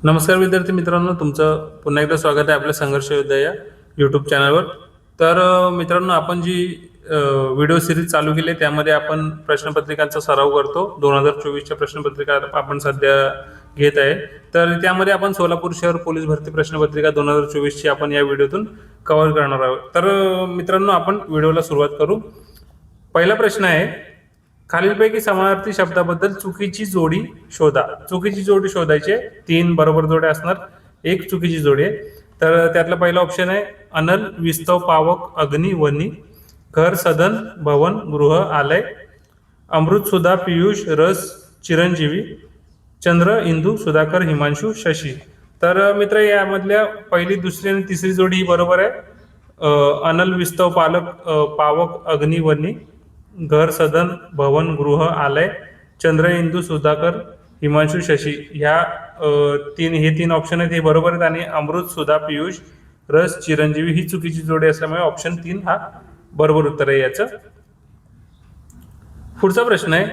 नमस्कार विद्यार्थी मित्रांनो, तुमचं पुन्हा एकदा स्वागत आहे आपल्या संघर्ष योद्धा या यूट्यूब चॅनलवर. तर मित्रांनो, आपण जी व्हिडिओ सिरीज चालू केली आहे त्यामध्ये आपण प्रश्नपत्रिकांचा सराव करतो. 2024च्या प्रश्नपत्रिका आपण सध्या घेत आहे. तर त्यामध्ये आपण सोलापूर शहर पोलीस भरती प्रश्नपत्रिका 2024ची आपण या व्हिडिओतून कव्हर करणार आहोत. तर मित्रांनो, आपण व्हिडिओला सुरुवात करू. पहिला प्रश्न आहे, खालीलपैकी समानार्थी शब्दाबद्दल चुकीची जोडी शोधा. चुकीची जोडी शोधायची, 3 बरोबर जोड्या असणार, 1 चुकीची जोडी आहे. तर त्यातला पहिला ऑप्शन आहे, अनल, विस्तव, पावक, अग्नी, वनी, घर, सदन, भवन, गृह, आलय, अमृत, सुधा, पियुष, रस, चिरंजीवी, चंद्र, इंदू, सुधाकर, हिमांशू, शशी. तर मित्र, यामधल्या पहिली, दुसरी आणि तिसरी जोडी ही बरोबर आहे. अनल, विस्तव, पावक, अग्नी, वनी, घर, सदन, भवन, गृह, आलय, चंद्र, इंदू, सुधाकर, हिमांशू, शशी, ह्या हे तीन ऑप्शन आहेत, हे बरोबर आहेत. आणि अमृत, सुधा, पियुष, रस, चिरंजीवी ही चुकीची जोडी असल्यामुळे ऑप्शन 3 हा बरोबर उत्तर आहे याचं. पुढचा प्रश्न आहे,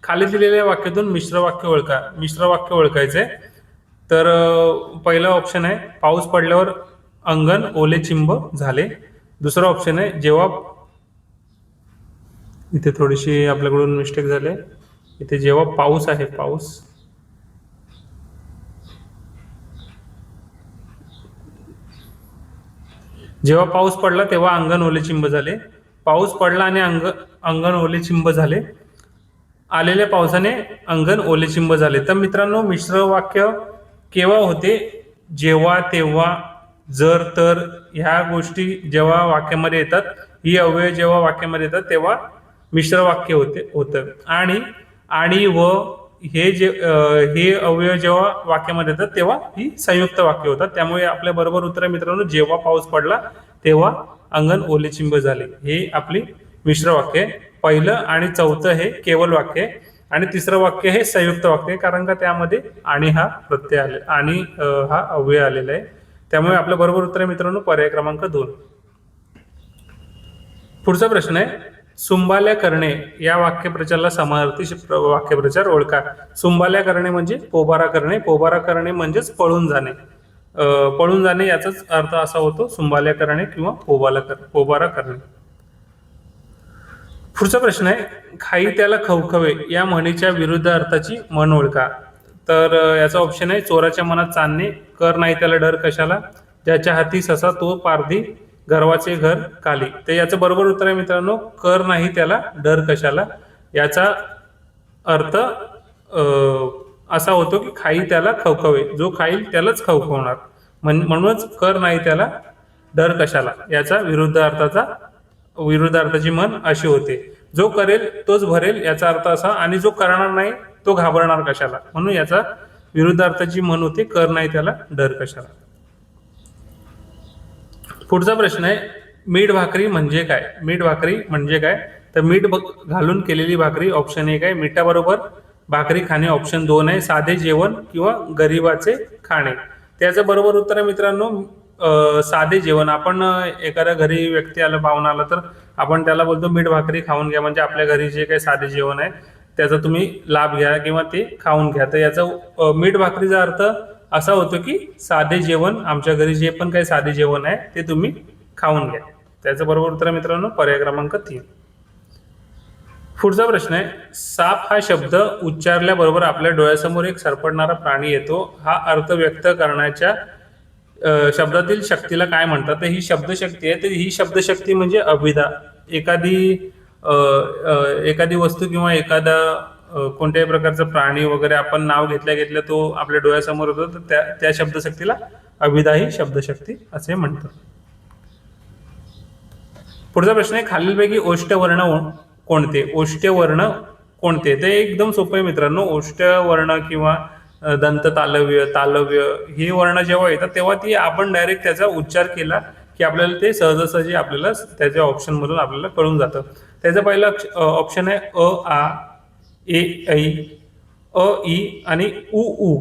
खाली दिलेल्या वाक्यातून मिश्र वाक्य ओळखा. मिश्र वाक्य ओळखायचंय. तर पहिला ऑप्शन आहे, पाऊस पडल्यावर अंगण ओले चिंब झाले. दुसरा ऑप्शन आहे, जेव्हा, इथे थोडीशी आपल्याकडून मिस्टेक झाली, इथे जेव्हा पाऊस आहे, जेव्हा पाऊस पडला तेव्हा अंगण ओले चिंब झाले. पाऊस पडला आणि अंगण ओले चिंब झाले. आलेल्या पावसाने अंगण ओले चिंब झाले. तर मित्रांनो, मिश्र वाक्य केव्हा होते? जेव्हा, तेव्हा, जर, तर ह्या गोष्टी जेव्हा वाक्यामध्ये येतात, ही अव्यय जेव्हा वाक्यामध्ये येतात तेव्हा मिश्र वाक्य होतं. आणि व हे अव्यय जेव्हा वाक्यामध्ये येतात तेव्हा ही संयुक्त वाक्य होतात. त्यामुळे आपल्या बरोबर उत्तर आहे मित्रांनो, जेव्हा पाऊस पडला तेव्हा अंगण ओलेचिंब झाले, हे आपली मिश्र वाक्य आहे. पहिलं आणि चौथं हे केवल वाक्य आहे आणि तिसरं वाक्य हे संयुक्त वाक्य आहे, कारण का त्यामध्ये आणि हा प्रत्यय आले आणि हा अव्यय आलेला आहे. त्यामुळे आपलं बरोबर उत्तर आहे मित्रांनो, पर्याय क्रमांक 2. पुढचा प्रश्न आहे, सुंबाल्या करणे या वाक्यप्रचाराला समानार्थी वाक्यप्रचार ओळखा. सुंबाल्या करणे म्हणजे पोबारा करणे. पोबारा करणे म्हणजेच पळून जाणे. पळून जाणे याचाच अर्थ असा होतो, सुंबाल्या करणे किंवा पोबारा करणे. पुढचा प्रश्न आहे, खाई त्याला खवखवे या म्हणीच्या विरुद्ध अर्थाची म्हण ओळखा. तर याचा ऑप्शन आहे, चोराच्या मनात चांदणे, कर नाही त्याला डर कशाला, ज्याच्या हाती ससा तो पारधी, गर्वाचे घर काली. तर याचं बरोबर उत्तर आहे मित्रांनो, कर नाही त्याला डर कशाला. याचा अर्थ असा होतो की खाई त्याला खवखवे, जो खाईल त्यालाच खवखवणार, म्हणूनच कर नाही त्याला डर कशाला याचा विरुद्ध अर्थाची म्हण अशी होते. जो करेल तोच भरेल याचा अर्थ असा, आणि जो करणार नाही तो घाबरणार कशाला, म्हणून याचा विरुद्ध अर्थाची म्हण होते, कर नाही त्याला डर कशाला. पुढचा प्रश्न आहे, मीठ भाकरी म्हणजे काय? मीठ भाकरी म्हणजे काय? तर मीठ घालून केलेली भाकरी ऑप्शन 1 आहे. मिठाबरोबर भाकरी खाणे ऑप्शन 2 आहे. साधे जेवण किंवा गरिबाचे खाणे. त्याचं बरोबर उत्तर आहे मित्रांनो, साधे जेवण. आपण एखाद्या घरी व्यक्ती आला, पाहुणा आला, तर आपण त्याला बोलतो मीठ भाकरी खाऊन घ्या, म्हणजे आपल्या घरी जे काही साधे जेवण आहे त्याचा तुम्ही लाभ घ्या किंवा ते खाऊन घ्या. तर याचा मीठ भाकरीचा अर्थ असा होतो की साधे जेवण, आमच्या घरी जे पण काही साधे जेवण आहे ते तुम्ही खाऊन घ्या. त्याचं बरोबर उत्तर मित्रांनो, पर्याय क्रमांक 3. पुढचा प्रश्न आहे, साप हा शब्द उच्चारल्याबरोबर आपल्या डोळ्यासमोर एक सरपडणारा प्राणी येतो, हा अर्थ व्यक्त करण्याच्या शब्दातील शक्तीला काय म्हणतात? तर ही शब्दशक्ती आहे. तर ही शब्दशक्ती म्हणजे अभिधा. एखादी वस्तू किंवा एखादा कोणत्याही प्रकारचं प्राणी वगैरे आपण नाव घेतल्या तो आपल्या डोळ्यासमोर होतो, तर त्या शब्दशक्तीला अभिधा ही शब्दशक्ती असे म्हणतात. पुढचा प्रश्न आहे, खालीलपैकी ओष्ठवर्ण कोणते? ओष्ठवर्ण कोणते? ते एकदम सोपं आहे मित्रांनो. ओष्ठवर्ण किंवा दंत तालव्य हे वर्ण जेव्हा येतात तेव्हा ती आपण डायरेक्ट त्याचा उच्चार केला की आपल्याला ते सहजासहजी आपल्याला त्याच्या ऑप्शन मधून आपल्याला कळून जातं. त्याचं पहिलं ऑप्शन आहे अ, आ, ए, ऐ, अ, ई आणि उ, उ.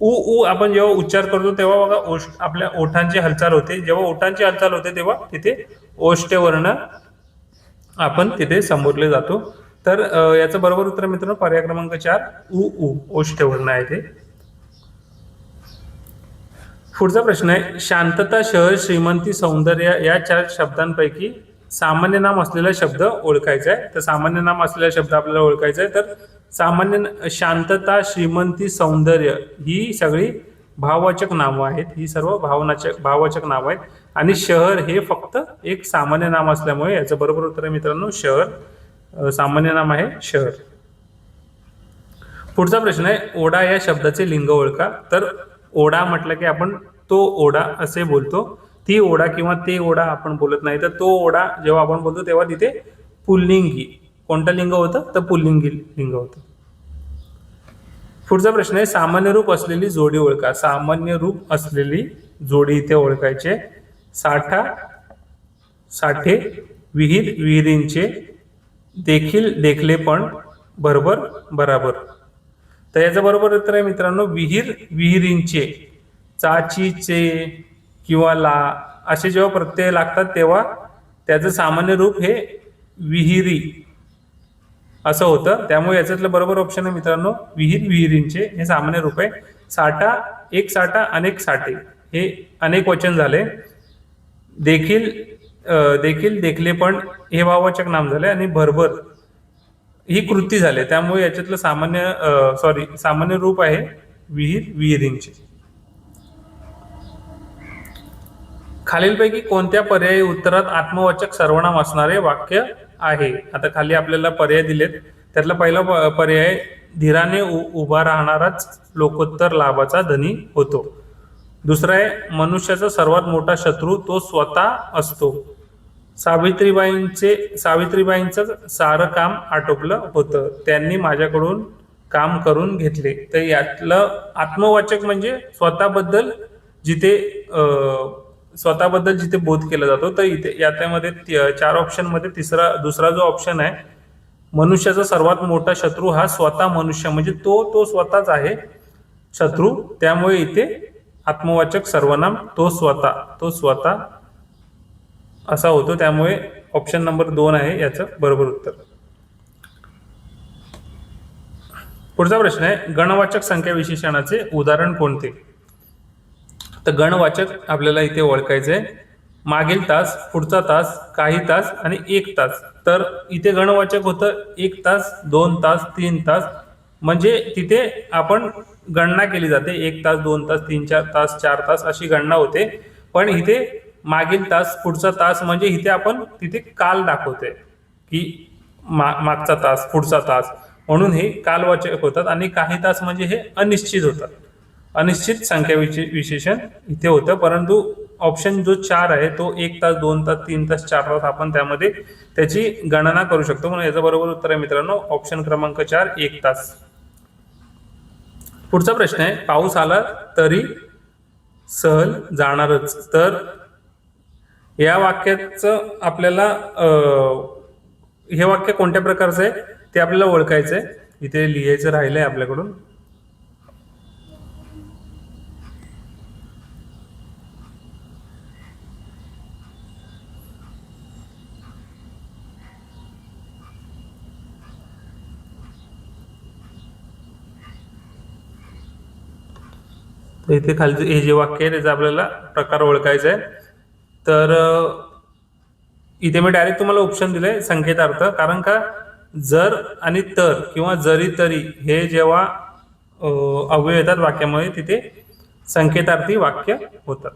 उ, उ आपण जेव्हा उच्चार करतो तेव्हा बघा आपल्या ओठांची हालचाल होते. जेव्हा ओठांची हालचाल होते तेव्हा तिथे ओष्ठवर्ण आपण तिथे संबोधले जातो. तर याचं बरोबर उत्तर मित्रांनो, पर्याय क्रमांक 4 उ, उ, ओष्ठवर्ण आहे ते. पुढचा प्रश्न आहे, शांतता, शहर, श्रीमंती, सौंदर्य या 4 शब्दांपैकी सामान्य नाम असलेला शब्द ओळखायचा आहे. तर सामान्य नाम असलेला शब्द आपल्याला ओळखायचा आहे. तर शांतता, श्रीमंती, सौंदर्य ही सगळी भाववाचक नावं आहेत. ही सर्व भाववाचक नावं आहेत. आणि शहर हे फक्त एक सामान्य नाम असल्यामुळे याचं बरोबर उत्तर आहे मित्रांनो शहर. सामान्य नाम आहे शहर. पुढचा प्रश्न आहे, ओढा या शब्दाचे लिंग ओळखा. तर ओढा म्हटलं की आपण तो ओढा असे बोलतो. ती ओढा किंवा ते ओढा आपण बोलत नाही. तर तो ओढा जेव्हा आपण बोलतो तेव्हा तिथे पुल्लिंगी कोणतं लिंग होतं? तर पुल्लिंगी लिंग होतं. पुढचा प्रश्न आहे, सामान्य रूप असलेली जोडी ओळखा. सामान्य रूप असलेली जोडी इथे ओळखायचे. साठा, साठे, विहीर, विहिरींचे, देखील, देखलेपण, बरोबर, बराबर. तर याचं बरोबर उत्तर आहे मित्रांनो विहीर, विहिरींचे. चाचीचे किंवा ला असे जेव्हा प्रत्यय लागतात तेव्हा त्याचं सामान्य रूप हे विहिरी असं होतं. त्यामुळे याच्यातलं बरोबर ऑप्शन आहे मित्रांनो विहीर, विहिरींचे हे सामान्य रूप आहे. साठा, एक साठा, अनेक साठे हे अनेक वचन झाले. देखील, देखील, देखलेपण हे भाववाचक नाम झाले. आणि भरभर ही कृती झाली. त्यामुळे याच्यातलं सामान्य रूप आहे विहीर, विहिरींचे. खालीलपैकी कोणत्या पर्यायी उत्तरात आत्मवाचक सर्वनाम असणारे वाक्य आहे? आता खाली आपल्याला पर्याय दिलेत. त्यातला पहिला पर्याय, धीराने उभा राहणाराच लोकोत्तर लाभाचा धनी होतो. दुसरा आहे, मनुष्याचा सर्वात मोठा शत्रू तो स्वतः असतो. सावित्रीबाईंचं सारं काम आटोपलं होतं. त्यांनी माझ्याकडून काम करून घेतले. तर यातलं आत्मवाचक म्हणजे स्वतःबद्दल जिथे बोध केला जातो. तर इथे याच्यामध्ये 4 ऑप्शन मध्ये दुसरा जो ऑप्शन आहे, मनुष्याचा सर्वात मोठा शत्रू हा स्वतः मनुष्य म्हणजे तो स्वतःच आहे शत्रू. त्यामुळे इथे आत्मवाचक सर्वनाम तो स्वतः असा होतो. त्यामुळे ऑप्शन नंबर 2 आहे याचं बरोबर उत्तर. पुढचा प्रश्न आहे, गणवाचक संख्या विशेषणाचे उदाहरण कोणते? तर गणवाचक आपल्याला इथे ओळखायचे आहे. मागील तास, पुढचा तास, काही तास आणि 1 तास. तर इथे गणवाचक होतं 1 तास, 2 तास, 3 तास. म्हणजे तिथे आपण गणना केली जाते. 1 तास, 2 तास, 3-4 तास, 4 तास अशी गणना होते. पण इथे मागील तास, पुढचा तास म्हणजे इथे आपण तिथे काल दाखवते की मागचा तास, पुढचा तास, म्हणून हे कालवाचक होतात. आणि काही तास म्हणजे हे अनिश्चित होतात. अनिश्चित संख्या विशेषण इथे होतं. परंतु ऑप्शन जो 4 आहे तो 1 तास, 2 तास, 3 तास, 4 तास आपण त्यामध्ये त्याची गणना करू शकतो. म्हणून याचं बरोबर उत्तर आहे मित्रांनो ऑप्शन क्रमांक 4, 1 तास. पुढचा प्रश्न आहे, पाऊस आला तरी सहल जाणारच. तर या वाक्याचं आपल्याला हे वाक्य कोणत्या प्रकारचं आहे ते आपल्याला ओळखायचं आहे. इथे लिहायचं राहिलंय आपल्याकडून. तर इथे खाली हे जे वाक्य आहे त्याचा आपल्याला प्रकार ओळखायचा आहे. तर इथे मी डायरेक्ट तुम्हाला ऑप्शन दिले संकेतार्थ. कारण का जर आणि तर किंवा जरी तरी हे जेव्हा अव्यय येतात वाक्यामध्ये तिथे संकेतार्थी वाक्य होतात.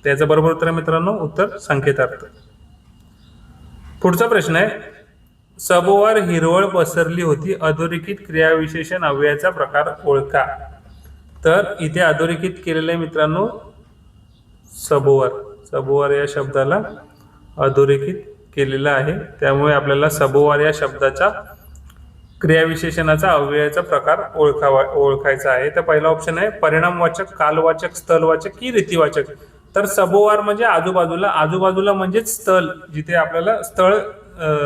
त्याचं बरोबर उत्तर आहे मित्रांनो उत्तर संकेतार्थ. पुढचा प्रश्न आहे, सभोवार हिरवळ पसरली होती. अधोरेखित क्रियाविशेषण अव्ययाचा प्रकार ओळखा. तर इथे अधोरेखित केलेलं आहे मित्रांनो सभोवार या शब्दाला अधोरेखित केलेलं आहे. त्यामुळे आपल्याला सभोवार या शब्दाचा क्रियाविशेषणाचा अव्ययाचा प्रकार ओळखायचा आहे. तर पहिला ऑप्शन आहे, परिणामवाचक, कालवाचक, स्थलवाचक की रीतिवाचक. तर सभोवार म्हणजे आजूबाजूला म्हणजेच स्थल, जिथे आपल्याला स्थळ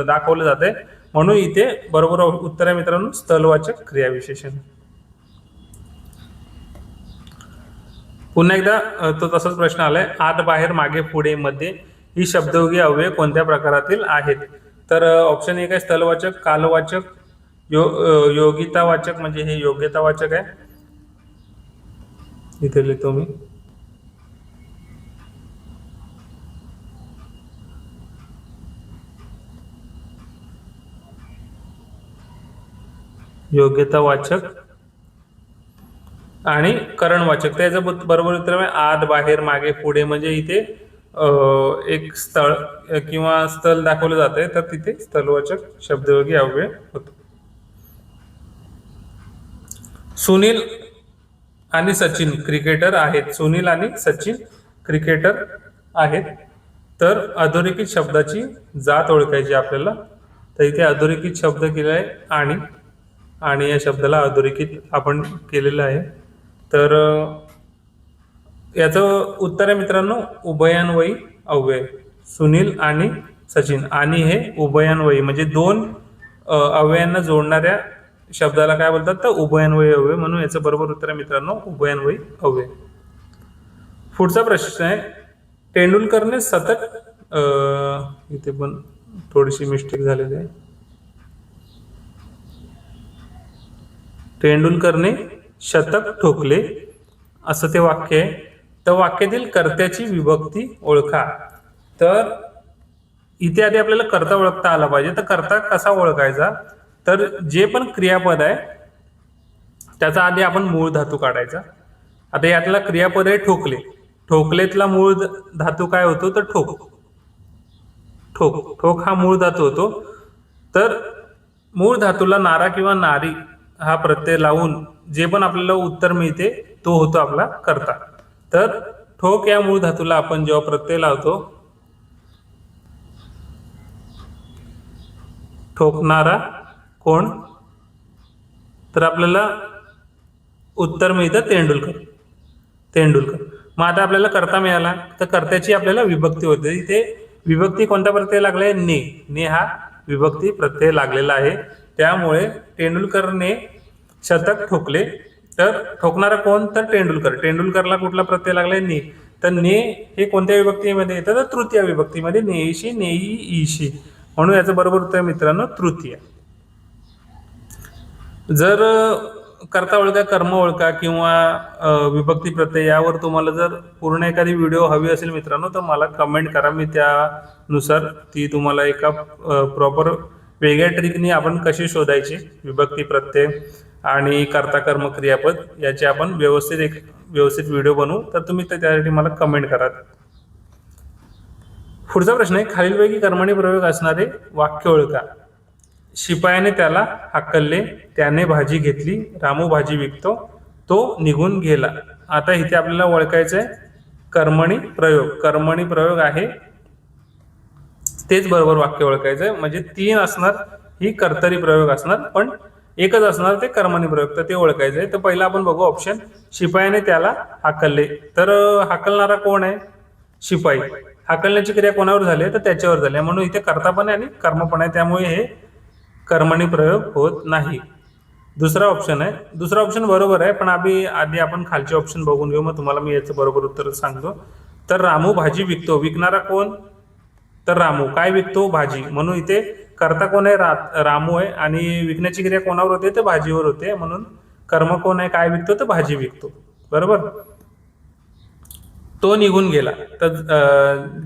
दाखवलं जाते. म्हणून इथे बरोबर उत्तर आहे मित्रांनो स्थलवाचक क्रियाविशेषण. पुन्हा एकदा तो तसाच प्रश्न आलाय, आत, बाहेर, मागे, पुढे, मध्ये ही शब्दयोगी अव्यय कोणत्या प्रकारातील आहेत? तर ऑप्शन 1 आहे स्थलवाचक, कालवाचक, योगितावाचक म्हणजे हे योग्यतावाचक आहे. इथे लिहितो मी. योग्यतावाचक आणि करणवाचक. त्याचं बरोबर उत्तर आहे आत, बाहेर, मागे, पुढे. म्हणजे इथे एक स्थळ किंवा स्थल दाखवलं जातंय तर तिथे स्थलवाचक शब्दयोगी अव्यय होतो. सुनील आणि सचिन क्रिकेटर आहेत. सुनील आणि सचिन क्रिकेटर आहेत. तर अधोरेखित शब्दाची जात ओळखायची आपल्याला. तर इथे अधोरेखित शब्द केला आहे आणि या शब्दाला अधोरेखित आपण केलेलं आहे. तर याचं उत्तर आहे मित्रांनो उभयान्वयी अव्यय. सुनील आणि सचिन आणि हे उभयान्वयी म्हणजे दोन अव्ययांना जोडणाऱ्या शब्दाला काय बोलतात तर उभयान्वयी अव्यय. म्हणून याचं बरोबर उत्तर आहे मित्रांनो उभयान्वयी अव्यय. पुढचा प्रश्न आहे तेंडुलकरने शतक इथे पण थोडीशी मिस्टेक झालेली आहे. तेंडुलकरने शतक ठोकले असं ते वाक्य आहे. तर वाक्यातील कर्त्याची विभक्ती ओळखा. तर इथे आधी आपल्याला कर्ता ओळखता आला पाहिजे. तर कर्ता कसा ओळखायचा तर जे पण क्रियापद आहे त्याचा आधी आपण मूळ धातू काढायचा. आता यातला क्रियापद आहे ठोकले. ठोकलेतला मूळ धातू काय होतो तर ठोक. ठोक ठोक हा मूळ धातू होतो. तर मूळ धातूला नारा किंवा नारी हा प्रत्यय लावून जे पण आपल्याला उत्तर मिळते तो होतो आपला कर्ता. तर ठोक या मूळ धातूला आपण जेव्हा प्रत्यय लावतो ठोकणारा कोण तर आपल्याला उत्तर मिळतं तेंडुलकर. तेंडुलकर. मग आता आपल्याला कर्ता मिळाला तर कर्त्याची आपल्याला विभक्ती होते. इथे विभक्ती कोणता प्रत्यय लागलाय ने. ने हा विभक्ती प्रत्यय लागलेला आहे. त्यामुळे तेंडुलकरने शतक ठोकले. तर ठोकणारा कोण तर तेंडुलकर. तेंडुलकरला कुठला प्रत्यय लागलाय ने. तर ने हे कोणत्या विभक्तीमध्ये येतं तर तृतीय विभक्तीमध्ये. नेईशी नेई ईशी. म्हणून याचं बरोबर उत्तर मित्रांनो तृतीय. जर कर्ता ओळखा कर्म ओळखा किंवा विभक्ती प्रत्यय यावर तुम्हाला जर पूर्ण एखादी व्हिडिओ हवी असेल मित्रांनो तर मला कमेंट करा. मी त्यानुसार ती तुम्हाला एका प्रॉपर वेगळ्या ट्रिकनी आपण कशी शोधायची विभक्ती प्रत्यय आणि कर्ता कर्म क्रियापद याचे आपण व्यवस्थित व्हिडिओ बनवू. तर तुम्ही त्यासाठी मला कमेंट करा. पुढचा प्रश्न आहे खालीलपैकी कर्मणी प्रयोग असणारे वाक्य ओळखा. शिपायाने त्याला हाकलले. त्याने भाजी घेतली. रामू भाजी विकतो. तो निघून गेला. आता इथे आपल्याला ओळखायचं आहे कर्मणी प्रयोग. कर्मणी प्रयोग आहे तेच बरोबर वाक्य ओळखायचं आहे. म्हणजे 3 असणार ही कर्तरी प्रयोग असणार पण एकच असणार ते कर्मणी प्रयोग. तर ते ओळखायचं आहे. तर पहिला आपण बघू ऑप्शन शिपायाने त्याला हाकलले. तर हाकलणारा कोण आहे शिपाई. हाकलण्याची क्रिया कोणावर झाली तर त्याच्यावर झाली म्हणून इथे कर्ता पण आहे आणि कर्म पण आहे. त्यामुळे हे कर्मणी प्रयोग होत नाही. दुसरा ऑप्शन आहे. दुसरा ऑप्शन बरोबर आहे पण आधी आपण खालचे ऑप्शन बघून घेऊ. मग तुम्हाला मी याचं बरोबर उत्तर सांगतो. तर रामू भाजी विकतो. विकणारा कोण तर रामू. काय विकतो भाजी. म्हणून इथे कर्ता कोण आहे रामू आहे आणि विकण्याची क्रिया कोणावर होते तर भाजीवर होते. म्हणून कर्म कोण आहे काय विकतो तर भाजी विकतो. बरोबर. तो निघून गेला. तर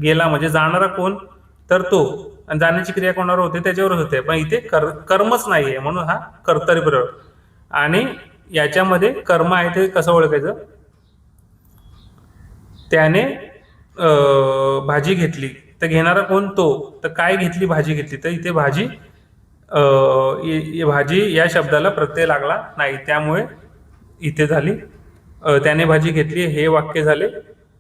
गेला म्हणजे जाणारा कोण तर तो आणि जाण्याची क्रिया कोणावर होते त्याच्यावर होते. पण इथे कर्मच नाहीये म्हणून हा कर्तरी प्रयोग. आणि याच्यामध्ये कर्म आहे ते कसं ओळखायचं त्याने भाजी घेतली. तर घेणारा कोण तो. तर काय घेतली भाजी घेतली. तर इथे भाजी या शब्दाला प्रत्यय लागला नाही. त्यामुळे इथे झाली त्याने भाजी घेतली हे वाक्य झाले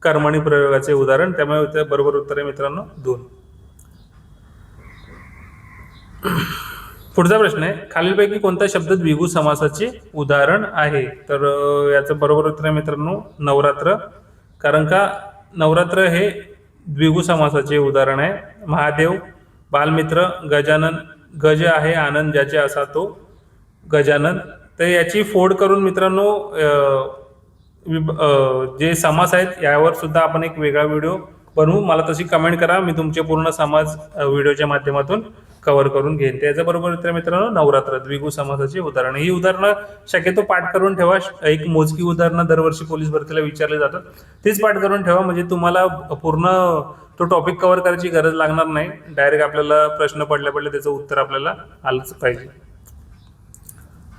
कर्मणी प्रयोगाचे उदाहरण. त्यामुळे इथे बरोबर उत्तर आहे मित्रांनो 2. पुढचा प्रश्न आहे खालीलपैकी कोणता शब्द द्विगु समासाचे उदाहरण आहे. तर याचं बरोबर उत्तर आहे मित्रांनो नवरात्र. कारण का नवरात्र हे द्विगु समासाचे उदाहरण आहे. महादेव, बालमित्र, गजानन. गज आहे आनंद ज्याचे असा तो गजानन. तर याची फोड करून मित्रांनो जे समास आहेत यावर सुद्धा आपण एक वेगळा व्हिडिओ बनवू. मला तशी कमेंट करा. मी तुमचे पूर्ण समाज व्हिडिओच्या माध्यमातून कव्हर करून घेईन. त्याचं बरोबर उत्तर मित्रांनो नवरात्र द्विगु समासाचे उदाहरण. ही उदाहरणं शक्यतो पाठ करून ठेवा. एक मोजकी उदाहरणं दरवर्षी पोलीस भरतीला विचारले जातात. तीच पाठ करून ठेवा म्हणजे तुम्हाला पूर्ण तो टॉपिक कव्हर करायची गरज लागणार नाही. डायरेक्ट आपल्याला प्रश्न पडल्या त्याचं उत्तर आपल्याला आलंच पाहिजे.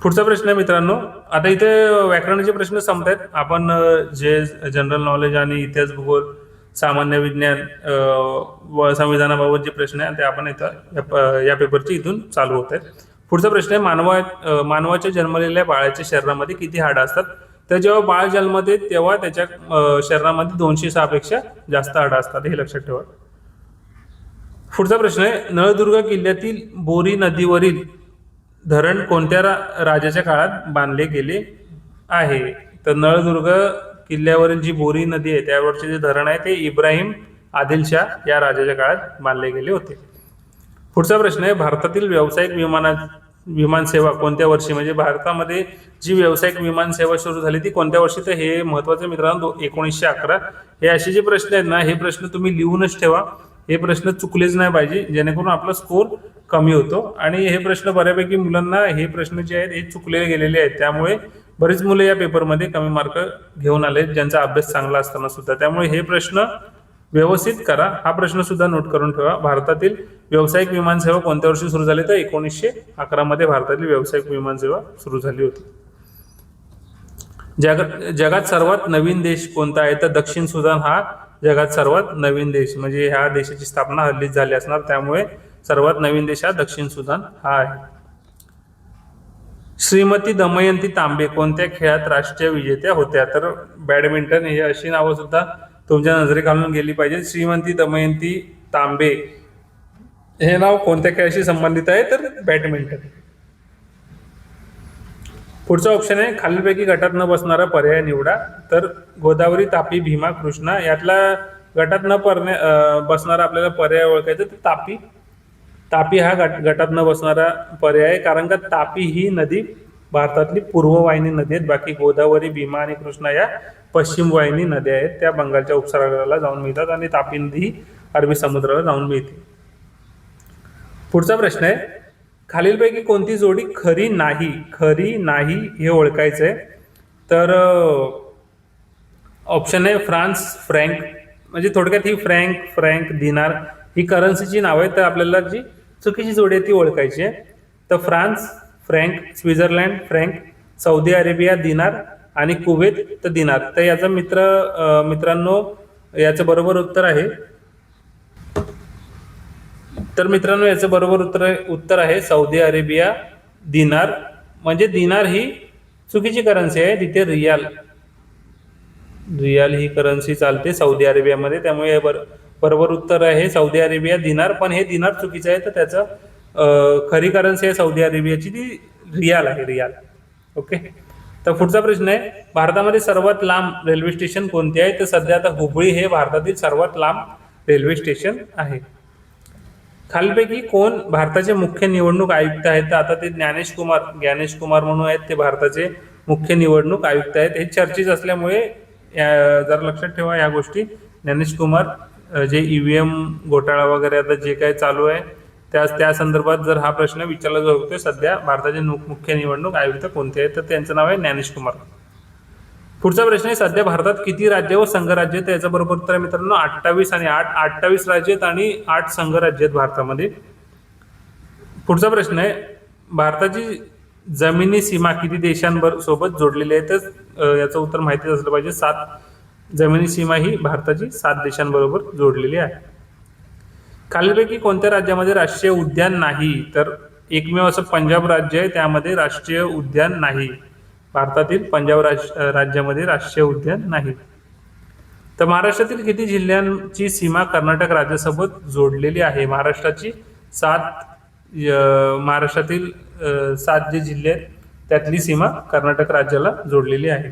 पुढचा प्रश्न आहे मित्रांनो, आता इथे व्याकरणाचे प्रश्न संपतायत. आपण जे जनरल नॉलेज आणि इतिहास, भूगोल, सामान्य विज्ञान व संविधानाबाबत जे प्रश्न आहे ते आपण इथं या पेपरचे इथून चालू होत आहेत. पुढचा प्रश्न आहे, मानवाच्या जन्मलेल्या बाळाच्या शरीरामध्ये किती हाडं असतात? तर जेव्हा बाळ जन्मते तेव्हा त्याच्या शरीरामध्ये 206 पेक्षा जास्त हाडं असतात, हे लक्षात ठेवा. पुढचा प्रश्न आहे, नळदुर्ग किल्ल्यातील बोरी नदीवरील धरण कोणत्या राजाच्या काळात बांधले गेले आहे? तर नळदुर्ग किल्ल्यावरील जी बोरी नदी आहे त्यावरचे जे धरण आहे ते इब्राहिम आदिलशाह या राजाच्या काळात बांधले गेले होते. पुढचा प्रश्न आहे, भारतातील व्यावसायिक विमानसेवा कोणत्या वर्षी, म्हणजे भारतामध्ये जी व्यावसायिक विमानसेवा सुरू झाली ती कोणत्या वर्षी? तर हे महत्त्वाचे मित्रांनो 1911. हे असे जे प्रश्न आहेत ना, हे प्रश्न तुम्ही लिहूनच ठेवा. हे प्रश्न चुकलेच नाही पाहिजे, जेणेकरून आपला स्कोर कमी होतो. आणि हे प्रश्न बऱ्यापैकी मुलांना हे प्रश्न जे आहेत हे चुकले गेलेले आहेत, त्यामुळे बरेच मुलं या पेपरमध्ये कमी मार्क घेऊन आले ज्यांचा अभ्यास चांगला असताना सुद्धा. त्यामुळे हे प्रश्न व्यवस्थित करा. हा प्रश्न सुद्धा नोट करून ठेवा. भारतातील व्यावसायिक विमानसेवा कोणत्या वर्षी सुरू झाली? तर 1911 मध्ये भारतातील व्यावसायिक विमानसेवा सुरू झाली होती. जगात सर्वात नवीन देश कोणता आहे? तर दक्षिण सुदान हा जगात सर्वात नवीन देश, म्हणजे ह्या देशाची स्थापना हल्लीच झाली असणार, त्यामुळे सर्वात नवीन देश हा दक्षिण सुदान हा आहे. श्रीमती दमयंती तांबे कोणत्या खेळात राष्ट्रीय विजेत्या होत्या? तर बॅडमिंटन. हे अशी नावं सुद्धा तुमच्या नजरेखालून गेली पाहिजे. श्रीमती दमयंती तांबे हे नाव कोणत्या खेळाशी संबंधित आहे? तर बॅडमिंटन. पुढचा ऑप्शन आहे, खालीलपैकी गटात न बसणारा पर्याय निवडा. तर गोदावरी, तापी, भीमा, कृष्णा यातला गटात न बसणारा आपल्याला पर्याय ओळखायचा तर तापी हा गटात न बसणारा पर्याय आहे, कारण का तापी ही नदी भारतातली पूर्ववाहिनी नदी आहेत. बाकी गोदावरी, भीमा आणि कृष्णा या पश्चिम वाहिनी नद्या आहेत, त्या बंगालच्या उपसागराला जाऊन मिळतात आणि तापी नदी ही अरबी समुद्राला जाऊन मिळते. पुढचा प्रश्न आहे, खालीलपैकी कोणती जोडी खरी नाही हे ओळखायचं आहे? तर ऑप्शन आहे फ्रान्स फ्रँक, म्हणजे थोडक्यात ही फ्रँक दिनार ही करन्सीची नाव आहे. तर आपल्याला जी चुकीची जोडी आहे ती ओळखायची आहे. तर France frank, Switzerland frank, Saudi Arabia दिनार आणि कुवेत तर दिनार. तर याचा मित्रांनो याचं बरोबर उत्तर आहे, तर मित्रांनो याचं बरोबर उत्तर आहे सौदी अरेबिया दिनार. म्हणजे दिनार ही चुकीची करन्सी आहे, तिथे रियाल ही करन्सी चालते सौदी अरेबियामध्ये, त्यामुळे बरोबर उत्तर आहे सौदी अरेबिया दिनार. पण हे दिनार चुकीचं आहे, तर त्याचं खरी करन्सी आहे सौदी अरेबियाची ती रियाल आहे, रियाल. ओके. तर पुढचा प्रश्न आहे, भारतामध्ये सर्वात लांब रेल्वे स्टेशन कोणते आहे? तर सध्या आता हुबळी हे भारतातील सर्वात लांब रेल्वे स्टेशन आहे. खालीलपैकी कोण भारताचे मुख्य निवडणूक आयुक्त आहेत? तर आता ते ज्ञानेश कुमार म्हणून आहेत, ते भारताचे मुख्य निवडणूक आयुक्त आहेत. हे चर्चेत असल्यामुळे जरा लक्षात ठेवा या गोष्टी. ज्ञानेश कुमार जे EVM घोटाळा वगैरे आता जे काही चालू आहे त्या संदर्भात जर हा प्रश्न विचारला जाऊ शकतो, सध्या भारताचे मुख्य निवडणूक आयुक्त कोणते आहेत? तर त्यांचं नाव आहे ज्ञानेश कुमार. पुढचा प्रश्न आहे, सध्या भारतात किती राज्य व संघराज्य आहेत? याचं बरोबर उत्तर आहे मित्रांनो 28 आणि 8. 28 राज्य आहेत आणि 8 संघराज्य आहेत भारतामध्ये. पुढचा प्रश्न आहे, भारताची जमिनी सीमा किती देशांसोबत जोडलेली आहे? तर याचं उत्तर माहिती असलं पाहिजे. 7 जमिनी सीमा ही भारताची 7 देशांबरोबर जोडलेली आहे. खालीलपैकी कोणत्या राज्यामध्ये राष्ट्रीय उद्यान नाही? तर एकमेव असं पंजाब राज्य आहे, त्यामध्ये राष्ट्रीय उद्यान नाही. भारतातील पंजाब राज्यामध्ये राष्ट्रीय उद्यान नाही. तर महाराष्ट्रातील किती जिल्ह्यांची सीमा कर्नाटक राज्यासोबत जोडलेली आहे? महाराष्ट्रातील 7 जे जिल्हे आहेत त्यातली सीमा कर्नाटक राज्याला जोडलेली आहे.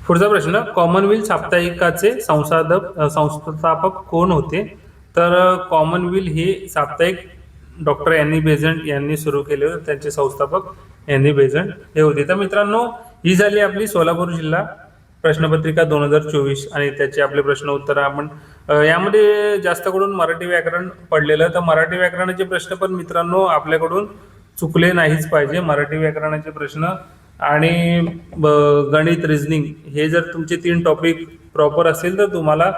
पुढचा प्रश्न, कॉमनवेल्थ साप्ताहिकाचे संस्थापक कोण होते? तर कॉमनवेल्थ हे साप्ताहिक डॉक्टर एनी बेझंट यांनी सुरू केले होते, त्यांचे संस्थापक एनी बेझंट हे होते. तर मित्रांनो ही झाली आपली सोलापूर जिल्हा प्रश्नपत्रिका 2024 आणि त्याचे आपले प्रश्न उत्तर. आपण यामध्ये जास्त करून मराठी व्याकरण पडलेलं, तर मराठी व्याकरणाचे प्रश्न पण मित्रांनो आपल्याकडून चुकले नाहीच पाहिजे. मराठी व्याकरणाचे प्रश्न आणि गणित, रिझनिंग हे जर तुमचे 3 टॉपिक प्रॉपर असतील तर तुम्हाला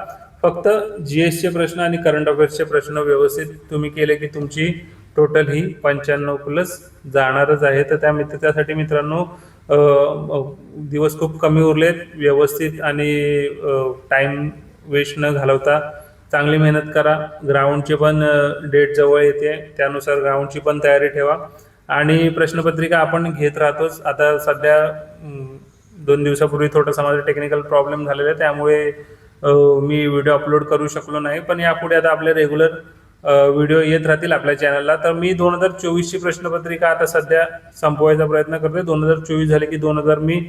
फक्त GSचे प्रश्न आणि करंट अफेअर्सचे प्रश्न व्यवस्थित तुम्ही केले की तुमची टोटल ही 95 प्लस जाणारच आहे. तर त्यासाठी मित्रांनो दिवस खूप कमी उरलेत. व्यवस्थित आणि टाइम वेस्ट न घालवता चांगली मेहनत करा. ग्राउंडची पण डेट जवळ येते, त्यानुसार ग्राउंडची पण तयारी ठेवा. आणि प्रश्नपत्रिका आपण घेत राहतोच. आता सध्या 2 दिवसापूर्वी थोडासा माझा टेक्निकल प्रॉब्लेम झालेला आहे, त्यामुळे मी व्हिडिओ अपलोड करू शकलो नाही. पण यापुढे आता आपले रेग्युलर व्हिडिओ येत राहतील आपल्या चॅनलला. तर मी 2024ची प्रश्नपत्रिका आता सध्या संपवायचा प्रयत्न करतोय. 2024 झाले की 2000 मी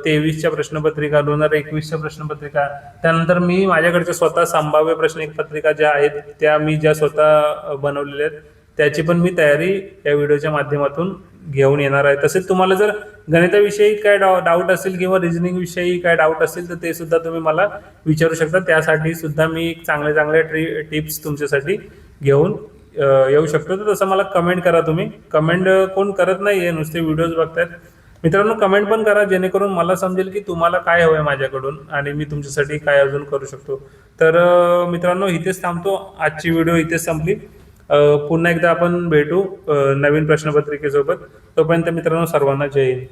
23च्या प्रश्नपत्रिका, 2021च्या प्रश्नपत्रिका, त्यानंतर मी माझ्याकडच्या स्वतः संभाव्य प्रश्नपत्रिका ज्या आहेत त्या मी ज्या स्वतः बनवलेल्या आहेत त्याची पण मी तयारी या व्हिडिओच्या माध्यमातून घेऊन येणार आहे. तसेच तुम्हाला जर गणिताविषयी काय डाऊट असेल किंवा रिझनिंग विषयी काय डाऊट असेल तर ते सुद्धा तुम्ही मला विचारू शकता. त्यासाठी सुद्धा मी चांगले चांगले टिप्स तुमच्यासाठी घेऊन येऊ शकतो. तर तसं मला कमेंट करा. तुम्ही कमेंट कोण करत नाहीये, नुसते व्हिडिओज बघतायत. मित्रांनो कमेंट पण करा, जेणेकरून मला समजेल की तुम्हाला काय हवंय माझ्याकडून आणि मी तुमच्यासाठी काय अजून करू शकतो. तर मित्रांनो इथेच थांबतो. आजची व्हिडिओ इथेच संपली. पुन्हा एकदा आपण भेटू नवीन प्रश्नपत्रिकेसोबत. तोपर्यंत मित्रांनो सर्वांना जय हिंद.